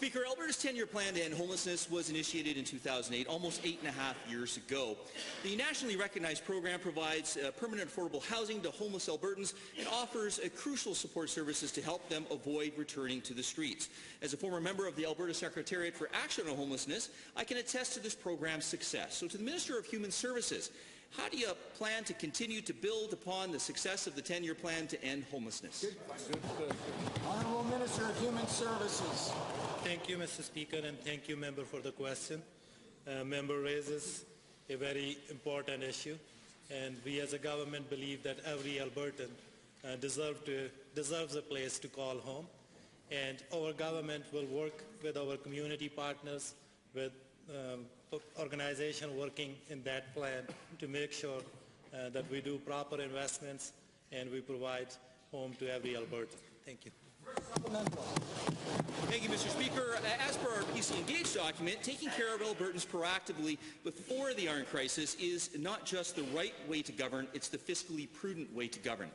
Speaker, Alberta's 10-year plan to end homelessness was initiated in 2008, almost 8.5 years ago. The nationally recognized program provides permanent affordable housing to homeless Albertans and offers crucial support services to help them avoid returning to the streets. As a former member of the Alberta Secretariat for Action on Homelessness, I can attest to this program's success. So to the Minister of Human Services, how do you plan to continue to build upon the success of the 10-year plan to end homelessness? Honourable Minister of Human Services. Thank you, Mr. Speaker, and thank you, Member, for the question. Member raises a very important issue, and we as a government believe that every Albertan deserves a place to call home, and our government will work with our community partners, with organizations working in that plan to make sure that we do proper investments and we provide home to every Albertan. Thank you. Thank you, Mr. Speaker. As per our PC Engage document, taking care of Albertans proactively before the iron crisis is not just the right way to govern, it's the fiscally prudent way to govern.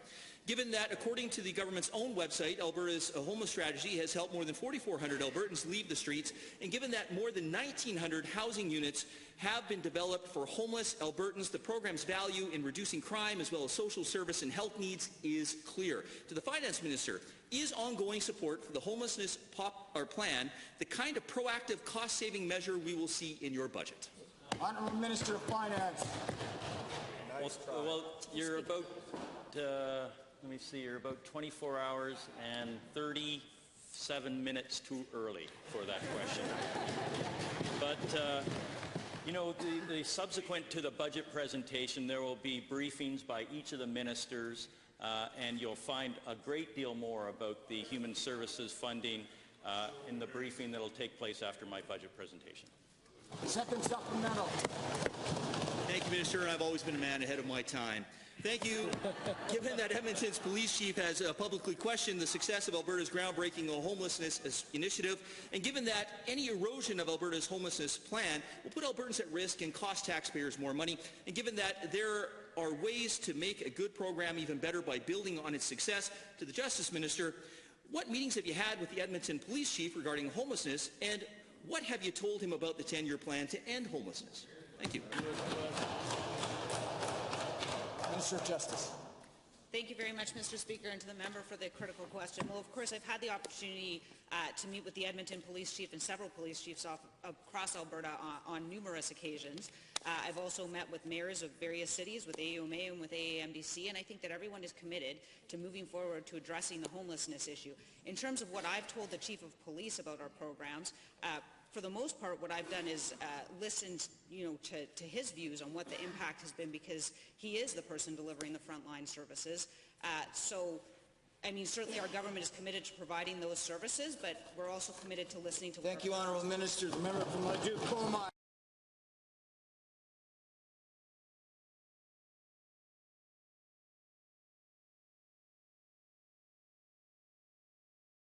Given that, according to the government's own website, Alberta's homeless strategy has helped more than 4,400 Albertans leave the streets, and given that more than 1,900 housing units have been developed for homeless Albertans, the program's value in reducing crime as well as social service and health needs is clear. To the Finance Minister, is ongoing support for the homelessness plan the kind of proactive cost-saving measure we will see in your budget? Honourable Minister of Finance. Well, you're about... let me see, you're about 24 hours and 37 minutes too early for that question. But, you know, the subsequent to the budget presentation, there will be briefings by each of the ministers, and you'll find a great deal more about the human services funding in the briefing that will take place after my budget presentation. Second supplemental. Thank you, Minister, and I've always been a man ahead of my time. Thank you. Given that Edmonton's police chief has publicly questioned the success of Alberta's groundbreaking homelessness initiative, and given that any erosion of Alberta's homelessness plan will put Albertans at risk and cost taxpayers more money, and given that there are ways to make a good program even better by building on its success, to the Justice Minister, what meetings have you had with the Edmonton police chief regarding homelessness, and what have you told him about the 10-year plan to end homelessness? Thank you. Minister of Justice. Thank you very much, Mr. Speaker, and to the member for the critical question. Well, of course, I've had the opportunity to meet with the Edmonton police chief and several police chiefs across Alberta on numerous occasions. I've also met with mayors of various cities, with AUMA and with AAMDC, and I think that everyone is committed to moving forward to addressing the homelessness issue. In terms of what I've told the chief of police about our programs, for the most part, what I've done is listened, to his views on what the impact has been, because he is the person delivering the frontline services. Certainly our government is committed to providing those services, but we're also committed to listening to. Thank you, Honourable Minister. The member from Leduc-Coal Mine.